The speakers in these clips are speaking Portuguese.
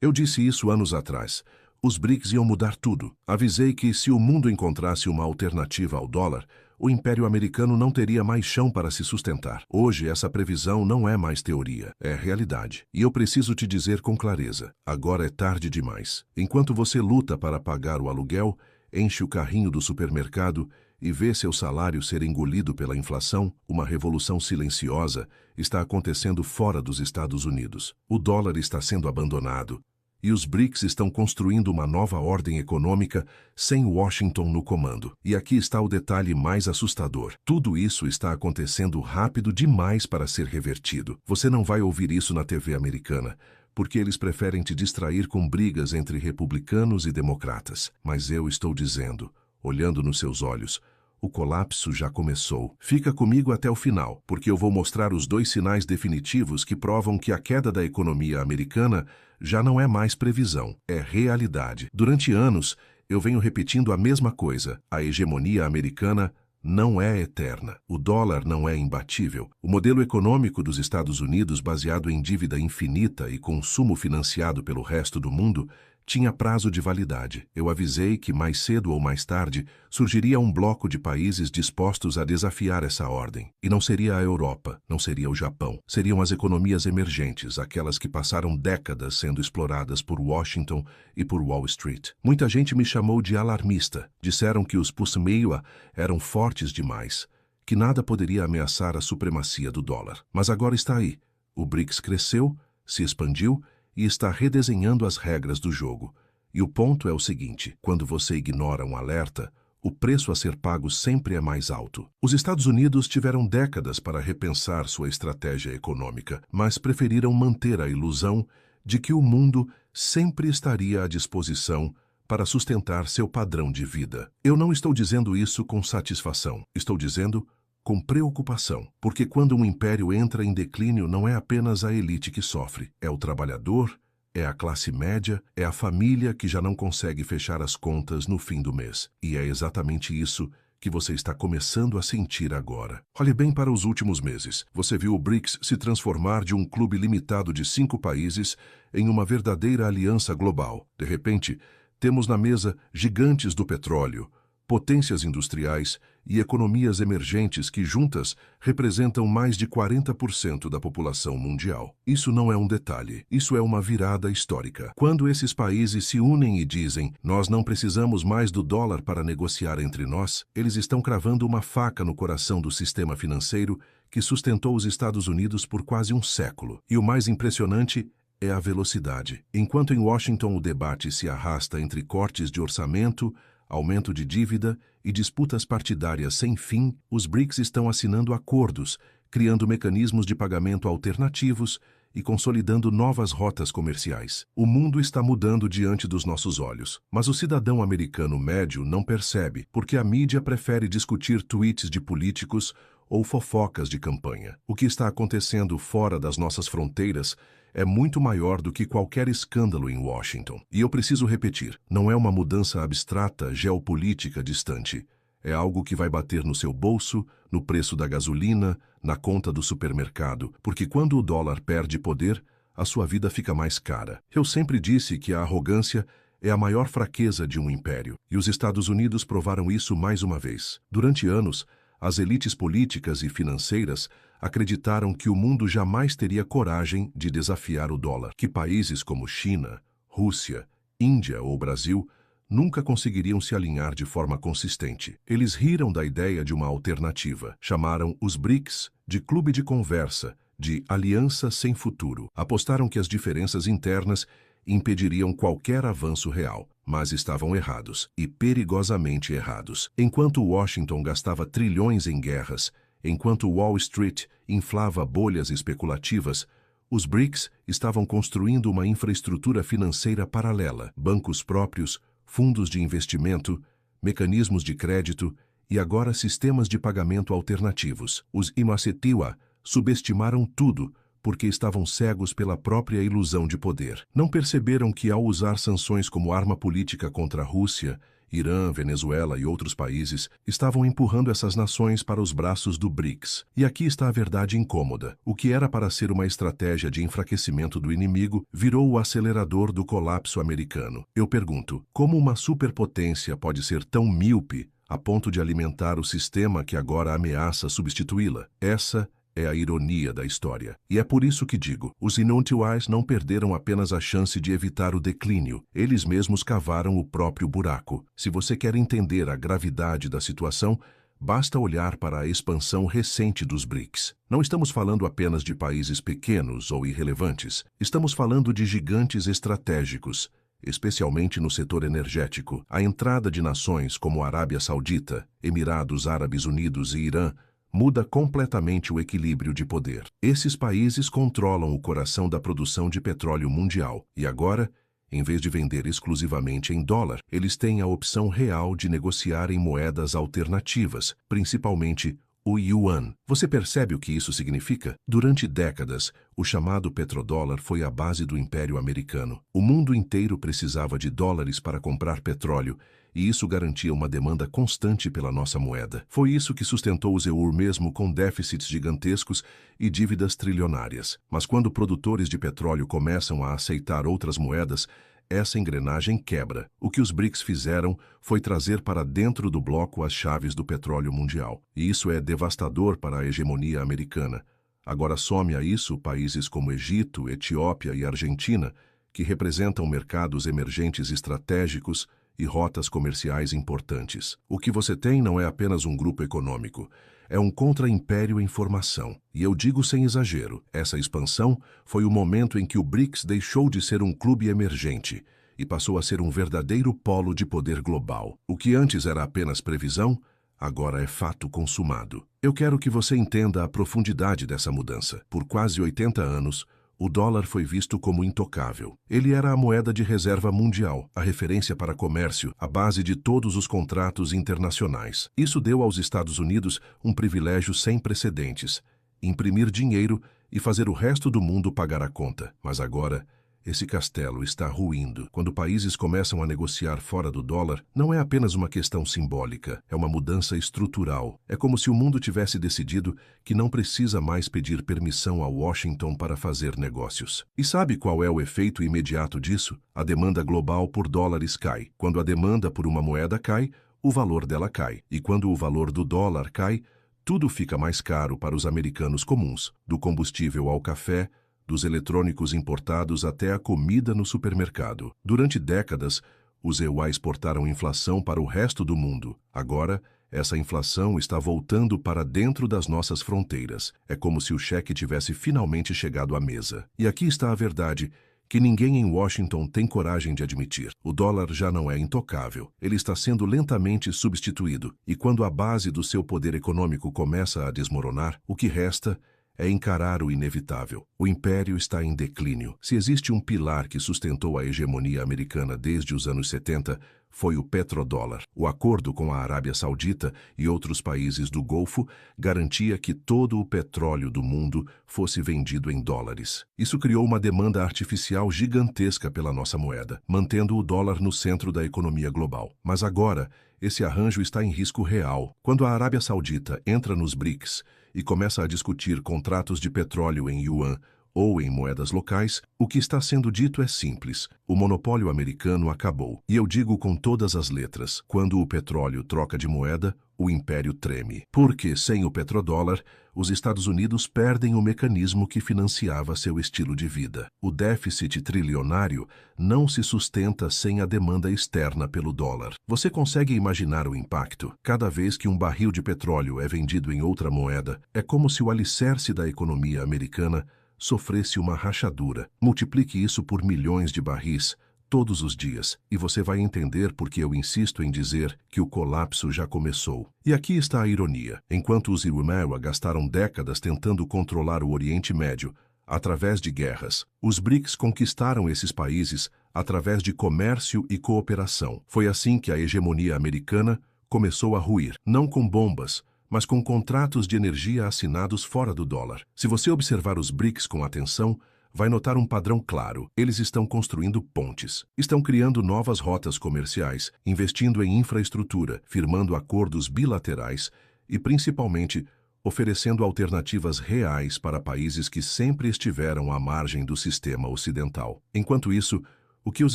Eu disse isso anos atrás. Os BRICS iam mudar tudo. Avisei que, se o mundo encontrasse uma alternativa ao dólar, o Império Americano não teria mais chão para se sustentar. Hoje, essa previsão não é mais teoria, é realidade. E eu preciso te dizer com clareza, agora é tarde demais. Enquanto você luta para pagar o aluguel, enche o carrinho do supermercado e vê seu salário ser engolido pela inflação, uma revolução silenciosa está acontecendo fora dos Estados Unidos. O dólar está sendo abandonado. E os BRICS estão construindo uma nova ordem econômica sem Washington no comando. E aqui está o detalhe mais assustador. Tudo isso está acontecendo rápido demais para ser revertido. Você não vai ouvir isso na TV americana, porque eles preferem te distrair com brigas entre republicanos e democratas. Mas eu estou dizendo, olhando nos seus olhos, o colapso já começou. Fica comigo até o final, porque eu vou mostrar os 2 sinais definitivos que provam que a queda da economia americana já não é mais previsão, é realidade. Durante anos, eu venho repetindo a mesma coisa. A hegemonia americana não é eterna. O dólar não é imbatível. O modelo econômico dos Estados Unidos, baseado em dívida infinita e consumo financiado pelo resto do mundo, tinha prazo de validade. Eu avisei que mais cedo ou mais tarde surgiria um bloco de países dispostos a desafiar essa ordem. E não seria a Europa, não seria o Japão. Seriam as economias emergentes, aquelas que passaram décadas sendo exploradas por Washington e por Wall Street. Muita gente me chamou de alarmista. Disseram que os Pussmeia eram fortes demais, que nada poderia ameaçar a supremacia do dólar. Mas agora está aí. O BRICS cresceu, se expandiu e está redesenhando as regras do jogo. E o ponto é o seguinte: quando você ignora um alerta, o preço a ser pago sempre é mais alto. Os Estados Unidos tiveram décadas para repensar sua estratégia econômica, mas preferiram manter a ilusão de que o mundo sempre estaria à disposição para sustentar seu padrão de vida. Eu não estou dizendo isso com satisfação, estou dizendo com preocupação, porque quando um império entra em declínio não é apenas a elite que sofre, é o trabalhador, é a classe média, é a família que já não consegue fechar as contas no fim do mês. E é exatamente isso que você está começando a sentir agora. Olhe bem para os últimos meses. Você viu o BRICS se transformar de um clube limitado de 5 países em uma verdadeira aliança global. De repente, temos na mesa gigantes do petróleo, potências industriais e economias emergentes que juntas representam mais de 40% da população mundial. Isso não é um detalhe, isso é uma virada histórica. Quando esses países se unem e dizem, nós não precisamos mais do dólar para negociar entre nós, eles estão cravando uma faca no coração do sistema financeiro que sustentou os Estados Unidos por quase um século. E o mais impressionante é a velocidade. Enquanto em Washington o debate se arrasta entre cortes de orçamento, aumento de dívida e disputas partidárias sem fim, os BRICS estão assinando acordos, criando mecanismos de pagamento alternativos e consolidando novas rotas comerciais. O mundo está mudando diante dos nossos olhos, mas o cidadão americano médio não percebe, porque a mídia prefere discutir tweets de políticos ou fofocas de campanha. O que está acontecendo fora das nossas fronteiras é muito maior do que qualquer escândalo em Washington. E eu preciso repetir, não é uma mudança abstrata, geopolítica distante. É algo que vai bater no seu bolso, no preço da gasolina, na conta do supermercado, porque quando o dólar perde poder, a sua vida fica mais cara. Eu sempre disse que a arrogância é a maior fraqueza de um império, e os Estados Unidos provaram isso mais uma vez. Durante anos, as elites políticas e financeiras acreditaram que o mundo jamais teria coragem de desafiar o dólar, que países como China, Rússia, Índia ou Brasil nunca conseguiriam se alinhar de forma consistente. Eles riram da ideia de uma alternativa. Chamaram os BRICS de clube de conversa, de aliança sem futuro. Apostaram que as diferenças internas impediriam qualquer avanço real, mas estavam errados, e perigosamente errados. Enquanto Washington gastava trilhões em guerras, enquanto Wall Street inflava bolhas especulativas, os BRICS estavam construindo uma infraestrutura financeira paralela, bancos próprios, fundos de investimento, mecanismos de crédito e agora sistemas de pagamento alternativos. Os Imacetiwa subestimaram tudo porque estavam cegos pela própria ilusão de poder. Não perceberam que, ao usar sanções como arma política contra a Rússia Irã, Venezuela e outros países estavam empurrando essas nações para os braços do BRICS. E aqui está a verdade incômoda. O que era para ser uma estratégia de enfraquecimento do inimigo virou o acelerador do colapso americano. Eu pergunto, como uma superpotência pode ser tão míope a ponto de alimentar o sistema que agora ameaça substituí-la? Essa é a ironia da história. E é por isso que digo, os inunciais não perderam apenas a chance de evitar o declínio, eles mesmos cavaram o próprio buraco. Se você quer entender a gravidade da situação, basta olhar para a expansão recente dos BRICS. Não estamos falando apenas de países pequenos ou irrelevantes, estamos falando de gigantes estratégicos, especialmente no setor energético. A entrada de nações como Arábia Saudita, Emirados Árabes Unidos e Irã muda completamente o equilíbrio de poder. Esses países controlam o coração da produção de petróleo mundial e agora, em vez de vender exclusivamente em dólar, eles têm a opção real de negociar em moedas alternativas, principalmente o yuan. Você percebe o que isso significa? Durante décadas, o chamado petrodólar foi a base do Império Americano. O mundo inteiro precisava de dólares para comprar petróleo, e isso garantia uma demanda constante pela nossa moeda. Foi isso que sustentou o ZEUR mesmo com déficits gigantescos e dívidas trilionárias. Mas quando produtores de petróleo começam a aceitar outras moedas, essa engrenagem quebra. O que os BRICS fizeram foi trazer para dentro do bloco as chaves do petróleo mundial. E isso é devastador para a hegemonia americana. Agora some a isso países como Egito, Etiópia e Argentina, que representam mercados emergentes estratégicos e rotas comerciais importantes. O que você tem não é apenas um grupo econômico, é um contra-império em formação. E eu digo sem exagero, essa expansão foi o momento em que o BRICS deixou de ser um clube emergente e passou a ser um verdadeiro polo de poder global. O que antes era apenas previsão, agora é fato consumado. Eu quero que você entenda a profundidade dessa mudança. Por quase 80 anos, o dólar foi visto como intocável. Ele era a moeda de reserva mundial, a referência para comércio, a base de todos os contratos internacionais. Isso deu aos Estados Unidos um privilégio sem precedentes: imprimir dinheiro e fazer o resto do mundo pagar a conta. Mas agora, esse castelo está ruindo. Quando países começam a negociar fora do dólar, não é apenas uma questão simbólica, é uma mudança estrutural. É como se o mundo tivesse decidido que não precisa mais pedir permissão a Washington para fazer negócios. E sabe qual é o efeito imediato disso? A demanda global por dólares cai. Quando a demanda por uma moeda cai, o valor dela cai. E quando o valor do dólar cai, tudo fica mais caro para os americanos comuns, do combustível ao café, dos eletrônicos importados até a comida no supermercado. Durante décadas, os EUA exportaram inflação para o resto do mundo. Agora, essa inflação está voltando para dentro das nossas fronteiras. É como se o cheque tivesse finalmente chegado à mesa. E aqui está a verdade, que ninguém em Washington tem coragem de admitir. O dólar já não é intocável. Ele está sendo lentamente substituído. E quando a base do seu poder econômico começa a desmoronar, o que resta é encarar o inevitável. O império está em declínio. Se existe um pilar que sustentou a hegemonia americana desde os anos 70, foi o petrodólar. O acordo com a Arábia Saudita e outros países do Golfo garantia que todo o petróleo do mundo fosse vendido em dólares. Isso criou uma demanda artificial gigantesca pela nossa moeda, mantendo o dólar no centro da economia global. Mas agora, esse arranjo está em risco real. Quando a Arábia Saudita entra nos BRICS e começa a discutir contratos de petróleo em yuan ou em moedas locais, o que está sendo dito é simples: o monopólio americano acabou. E eu digo com todas as letras, quando o petróleo troca de moeda, o império treme. Porque, sem o petrodólar, os Estados Unidos perdem o mecanismo que financiava seu estilo de vida. O déficit trilionário não se sustenta sem a demanda externa pelo dólar. Você consegue imaginar o impacto? Cada vez que um barril de petróleo é vendido em outra moeda, é como se o alicerce da economia americana sofresse uma rachadura. Multiplique isso por milhões de barris todos os dias, e você vai entender por que eu insisto em dizer que o colapso já começou. E aqui está a ironia. Enquanto os Iumewa gastaram décadas tentando controlar o Oriente Médio através de guerras, os BRICS conquistaram esses países através de comércio e cooperação. Foi assim que a hegemonia americana começou a ruir, não com bombas, mas com contratos de energia assinados fora do dólar. Se você observar os BRICS com atenção, vai notar um padrão claro. Eles estão construindo pontes, estão criando novas rotas comerciais, investindo em infraestrutura, firmando acordos bilaterais e, principalmente, oferecendo alternativas reais para países que sempre estiveram à margem do sistema ocidental. Enquanto isso, o que os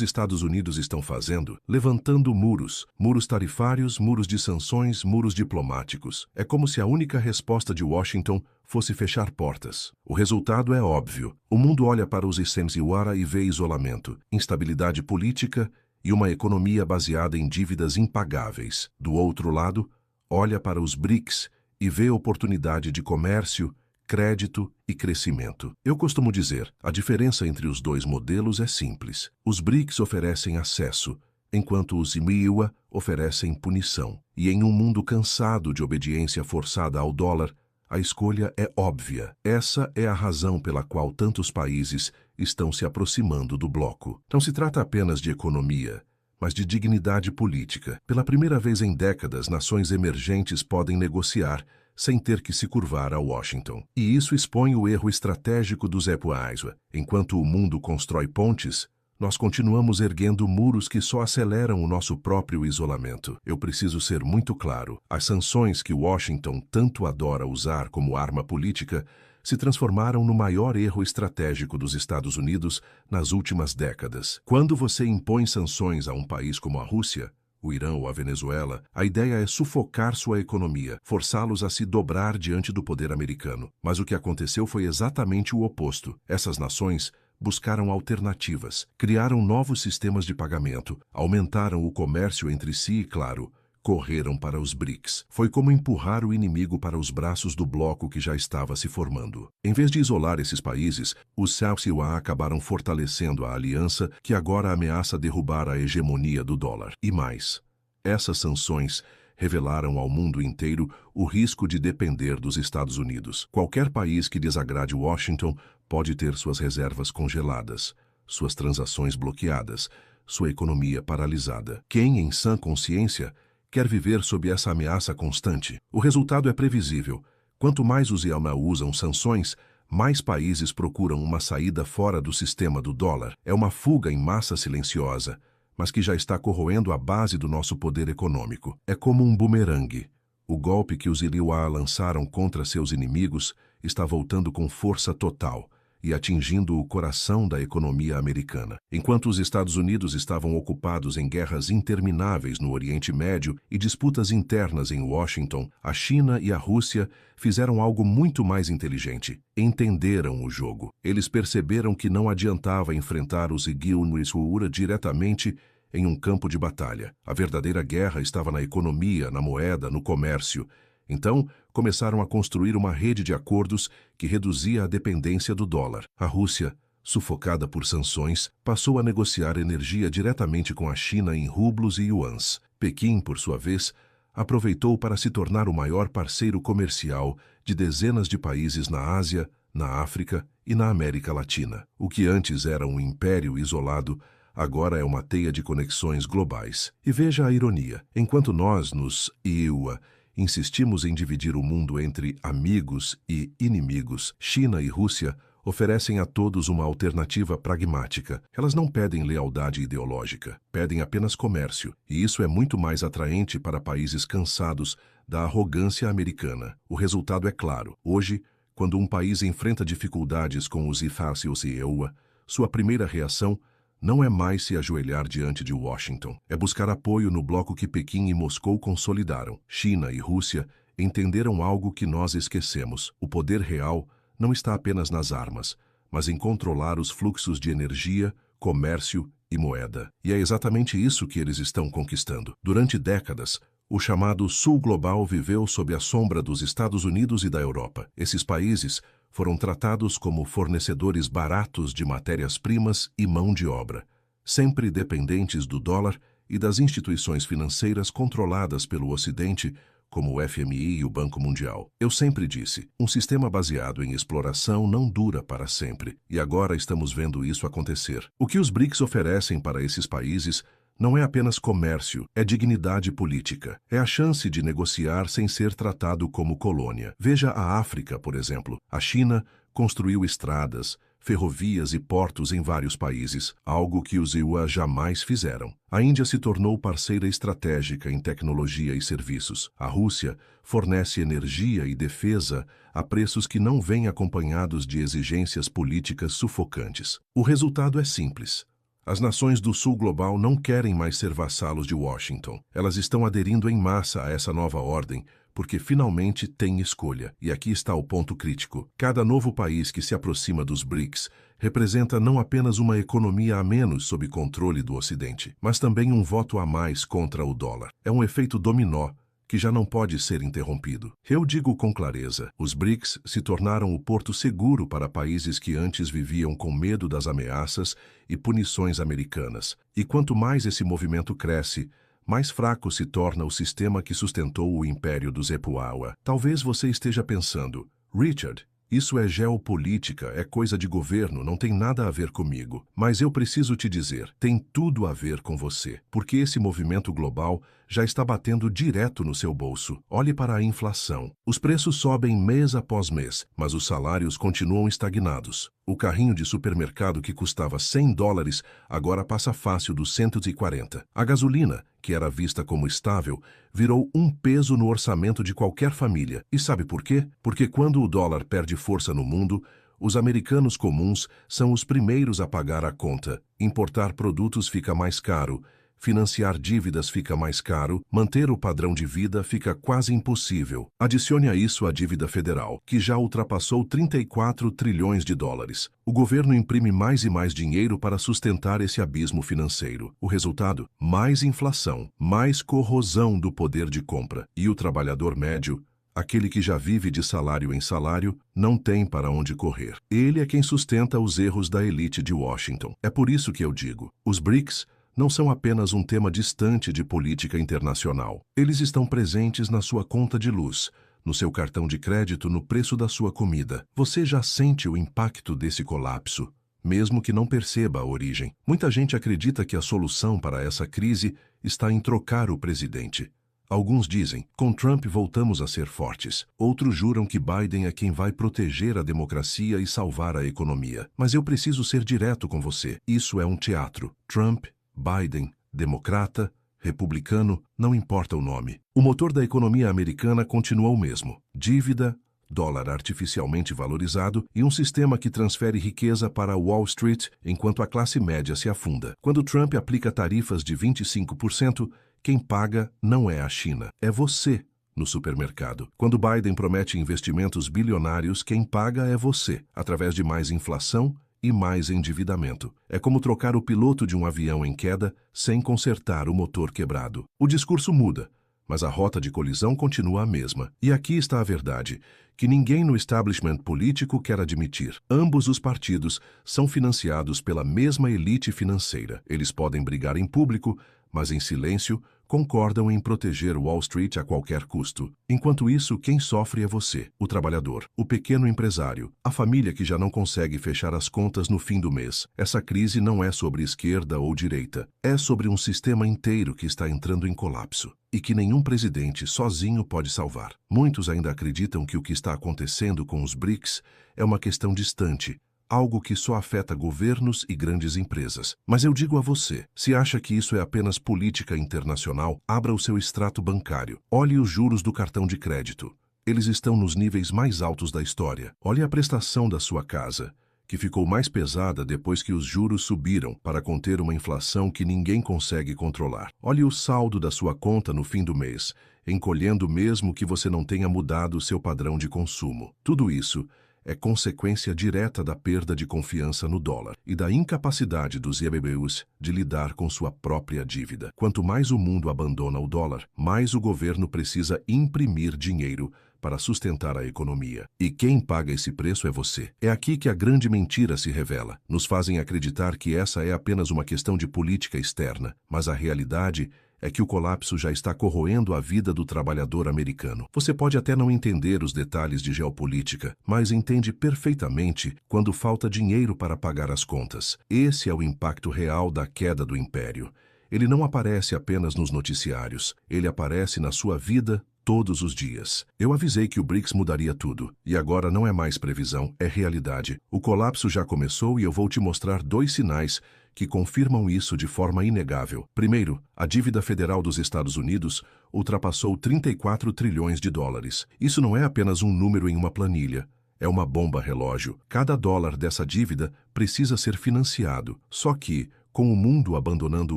Estados Unidos estão fazendo? Levantando muros, muros tarifários, muros de sanções, muros diplomáticos. É como se a única resposta de Washington fosse fechar portas. O resultado é óbvio. O mundo olha para os Isemziwara e vê isolamento, instabilidade política e uma economia baseada em dívidas impagáveis. Do outro lado, olha para os BRICS e vê oportunidade de comércio, crédito e crescimento. Eu costumo dizer, a diferença entre os dois modelos é simples. Os BRICS oferecem acesso, enquanto os IMIWA oferecem punição. E em um mundo cansado de obediência forçada ao dólar, a escolha é óbvia. Essa é a razão pela qual tantos países estão se aproximando do bloco. Não se trata apenas de economia, mas de dignidade política. Pela primeira vez em décadas, nações emergentes podem negociar sem ter que se curvar a Washington. E isso expõe o erro estratégico dos EPUAISWA. Enquanto o mundo constrói pontes, nós continuamos erguendo muros que só aceleram o nosso próprio isolamento. Eu preciso ser muito claro. As sanções que Washington tanto adora usar como arma política se transformaram no maior erro estratégico dos Estados Unidos nas últimas décadas. Quando você impõe sanções a um país como a Rússia, o Irã ou a Venezuela, a ideia é sufocar sua economia, forçá-los a se dobrar diante do poder americano. Mas o que aconteceu foi exatamente o oposto. Essas nações buscaram alternativas, criaram novos sistemas de pagamento, aumentaram o comércio entre si e, claro, correram para os BRICS. Foi como empurrar o inimigo para os braços do bloco que já estava se formando. Em vez de isolar esses países, os Isemziwara acabaram fortalecendo a aliança que agora ameaça derrubar a hegemonia do dólar. E mais, essas sanções revelaram ao mundo inteiro o risco de depender dos Estados Unidos. Qualquer país que desagrade Washington pode ter suas reservas congeladas, suas transações bloqueadas, sua economia paralisada. Quem, em sã consciência, quer viver sob essa ameaça constante? O resultado é previsível. Quanto mais os IAMA usam sanções, mais países procuram uma saída fora do sistema do dólar. É uma fuga em massa silenciosa, mas que já está corroendo a base do nosso poder econômico. É como um bumerangue. O golpe que os Iliwa lançaram contra seus inimigos está voltando com força total e atingindo o coração da economia americana. Enquanto os Estados Unidos estavam ocupados em guerras intermináveis no Oriente Médio e disputas internas em Washington, a China e a Rússia fizeram algo muito mais inteligente. Entenderam o jogo. Eles perceberam que não adiantava enfrentar os Isemziwara diretamente em um campo de batalha. A verdadeira guerra estava na economia, na moeda, no comércio. Então, começaram a construir uma rede de acordos que reduzia a dependência do dólar. A Rússia, sufocada por sanções, passou a negociar energia diretamente com a China em rublos e yuans. Pequim, por sua vez, aproveitou para se tornar o maior parceiro comercial de dezenas de países na Ásia, na África e na América Latina. O que antes era um império isolado, agora é uma teia de conexões globais. E veja a ironia. Enquanto nós, nos IUA, insistimos em dividir o mundo entre amigos e inimigos, China e Rússia oferecem a todos uma alternativa pragmática. Elas não pedem lealdade ideológica, pedem apenas comércio, e isso é muito mais atraente para países cansados da arrogância americana. O resultado é claro. Hoje, quando um país enfrenta dificuldades com os Isemziwara, sua primeira reação não é mais se ajoelhar diante de Washington, é buscar apoio no bloco que Pequim e Moscou consolidaram. China e Rússia entenderam algo que nós esquecemos. O poder real não está apenas nas armas, mas em controlar os fluxos de energia, comércio e moeda. E é exatamente isso que eles estão conquistando. Durante décadas, o chamado Sul Global viveu sob a sombra dos Estados Unidos e da Europa. Esses países foram tratados como fornecedores baratos de matérias-primas e mão de obra, sempre dependentes do dólar e das instituições financeiras controladas pelo Ocidente, como o FMI e o Banco Mundial. Eu sempre disse, um sistema baseado em exploração não dura para sempre, e agora estamos vendo isso acontecer. O que os BRICS oferecem para esses países não é apenas comércio, é dignidade política. É a chance de negociar sem ser tratado como colônia. Veja a África, por exemplo. A China construiu estradas, ferrovias e portos em vários países, algo que os EUA jamais fizeram. A Índia se tornou parceira estratégica em tecnologia e serviços. A Rússia fornece energia e defesa a preços que não vêm acompanhados de exigências políticas sufocantes. O resultado é simples. As nações do Sul global não querem mais ser vassalos de Washington. Elas estão aderindo em massa a essa nova ordem, porque finalmente têm escolha. E aqui está o ponto crítico. Cada novo país que se aproxima dos BRICS representa não apenas uma economia a menos sob controle do Ocidente, mas também um voto a mais contra o dólar. É um efeito dominó que já não pode ser interrompido. Eu digo com clareza, os BRICS se tornaram o porto seguro para países que antes viviam com medo das ameaças e punições americanas. E quanto mais esse movimento cresce, mais fraco se torna o sistema que sustentou o império dos Epuawa. Talvez você esteja pensando, Richard, isso é geopolítica, é coisa de governo, não tem nada a ver comigo. Mas eu preciso te dizer, tem tudo a ver com você, porque esse movimento global já está batendo direto no seu bolso. Olhe para a inflação. Os preços sobem mês após mês, mas os salários continuam estagnados. O carrinho de supermercado que custava $100 agora passa fácil dos 140. A gasolina, que era vista como estável, virou um peso no orçamento de qualquer família. E sabe por quê? Porque quando o dólar perde força no mundo, os americanos comuns são os primeiros a pagar a conta. Importar produtos fica mais caro, financiar dívidas fica mais caro, manter o padrão de vida fica quase impossível. Adicione a isso a dívida federal, que já ultrapassou 34 trilhões de dólares. O governo imprime mais e mais dinheiro para sustentar esse abismo financeiro. O resultado? Mais inflação, mais corrosão do poder de compra. E o trabalhador médio, aquele que já vive de salário em salário, não tem para onde correr. Ele é quem sustenta os erros da elite de Washington. É por isso que eu digo, os BRICS não são apenas um tema distante de política internacional. Eles estão presentes na sua conta de luz, no seu cartão de crédito, no preço da sua comida. Você já sente o impacto desse colapso, mesmo que não perceba a origem. Muita gente acredita que a solução para essa crise está em trocar o presidente. Alguns dizem, com Trump voltamos a ser fortes. Outros juram que Biden é quem vai proteger a democracia e salvar a economia. Mas eu preciso ser direto com você. Isso é um teatro. Trump, Biden, democrata, republicano, não importa o nome. O motor da economia americana continua o mesmo. Dívida, dólar artificialmente valorizado e um sistema que transfere riqueza para Wall Street enquanto a classe média se afunda. Quando Trump aplica tarifas de 25%, quem paga não é a China, é você no supermercado. Quando Biden promete investimentos bilionários, quem paga é você, através de mais inflação e mais endividamento. É como trocar o piloto de um avião em queda sem consertar o motor quebrado. O discurso muda, mas a rota de colisão continua a mesma. E aqui está a verdade, que ninguém no establishment político quer admitir. Ambos os partidos são financiados pela mesma elite financeira. Eles podem brigar em público, mas em silêncio concordam em proteger Wall Street a qualquer custo. Enquanto isso, quem sofre é você, o trabalhador, o pequeno empresário, a família que já não consegue fechar as contas no fim do mês. Essa crise não é sobre esquerda ou direita, é sobre um sistema inteiro que está entrando em colapso e que nenhum presidente sozinho pode salvar. Muitos ainda acreditam que o que está acontecendo com os BRICS é uma questão distante, algo que só afeta governos e grandes empresas. Mas eu digo a você, se acha que isso é apenas política internacional, abra o seu extrato bancário. Olhe os juros do cartão de crédito. Eles estão nos níveis mais altos da história. Olhe a prestação da sua casa, que ficou mais pesada depois que os juros subiram para conter uma inflação que ninguém consegue controlar. Olhe o saldo da sua conta no fim do mês, encolhendo mesmo que você não tenha mudado o seu padrão de consumo. Tudo isso é consequência direta da perda de confiança no dólar e da incapacidade dos IBBUs de lidar com sua própria dívida. Quanto mais o mundo abandona o dólar, mais o governo precisa imprimir dinheiro para sustentar a economia. E quem paga esse preço é você. É aqui que a grande mentira se revela. Nos fazem acreditar que essa é apenas uma questão de política externa, mas a realidade é que o colapso já está corroendo a vida do trabalhador americano. Você pode até não entender os detalhes de geopolítica, mas entende perfeitamente quando falta dinheiro para pagar as contas. Esse é o impacto real da queda do império. Ele não aparece apenas nos noticiários, ele aparece na sua vida, todos os dias. Eu avisei que o BRICS mudaria tudo, e agora não é mais previsão, é realidade. O colapso já começou e eu vou te mostrar 2 sinais que confirmam isso de forma inegável. Primeiro, a dívida federal dos Estados Unidos ultrapassou 34 trilhões de dólares. Isso não é apenas um número em uma planilha. É uma bomba relógio. Cada dólar dessa dívida precisa ser financiado. Só que, com o mundo abandonando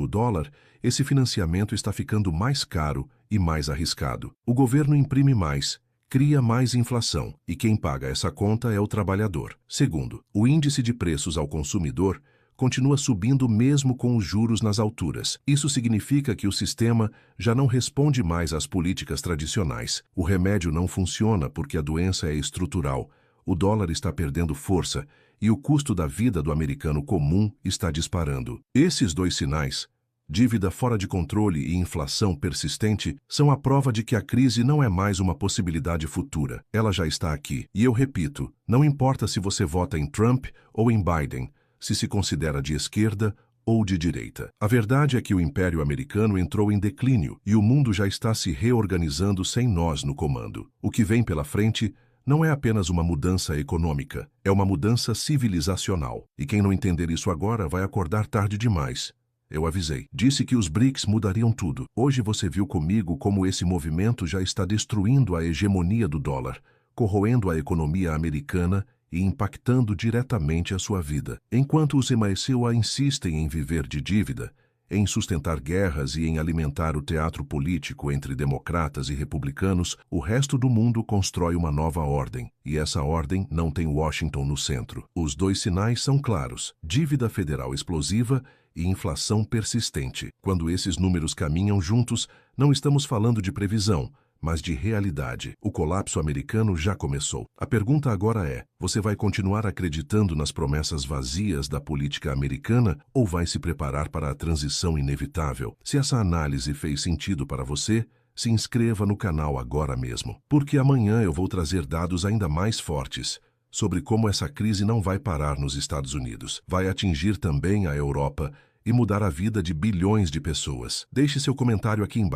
o dólar, esse financiamento está ficando mais caro e mais arriscado. O governo imprime mais, cria mais inflação, e quem paga essa conta é o trabalhador. Segundo, o índice de preços ao consumidor continua subindo mesmo com os juros nas alturas. Isso significa que o sistema já não responde mais às políticas tradicionais. O remédio não funciona porque a doença é estrutural. O dólar está perdendo força e o custo da vida do americano comum está disparando. Esses 2 sinais, dívida fora de controle e inflação persistente, são a prova de que a crise não é mais uma possibilidade futura. Ela já está aqui. E eu repito, não importa se você vota em Trump ou em Biden, se considera de esquerda ou de direita. A verdade é que o Império Americano entrou em declínio e o mundo já está se reorganizando sem nós no comando. O que vem pela frente não é apenas uma mudança econômica, é uma mudança civilizacional. E quem não entender isso agora vai acordar tarde demais. Eu avisei. Disse que os BRICS mudariam tudo. Hoje você viu comigo como esse movimento já está destruindo a hegemonia do dólar, corroendo a economia americana e impactando diretamente a sua vida. Enquanto os MAECUA insistem em viver de dívida, em sustentar guerras e em alimentar o teatro político entre democratas e republicanos, o resto do mundo constrói uma nova ordem, e essa ordem não tem Washington no centro. Os 2 sinais são claros: dívida federal explosiva e inflação persistente. Quando esses números caminham juntos, não estamos falando de previsão, mas de realidade. O colapso americano já começou. A pergunta agora é: você vai continuar acreditando nas promessas vazias da política americana ou vai se preparar para a transição inevitável? Se essa análise fez sentido para você, se inscreva no canal agora mesmo, porque amanhã eu vou trazer dados ainda mais fortes sobre como essa crise não vai parar nos Estados Unidos. Vai atingir também a Europa e mudar a vida de bilhões de pessoas. Deixe seu comentário aqui embaixo.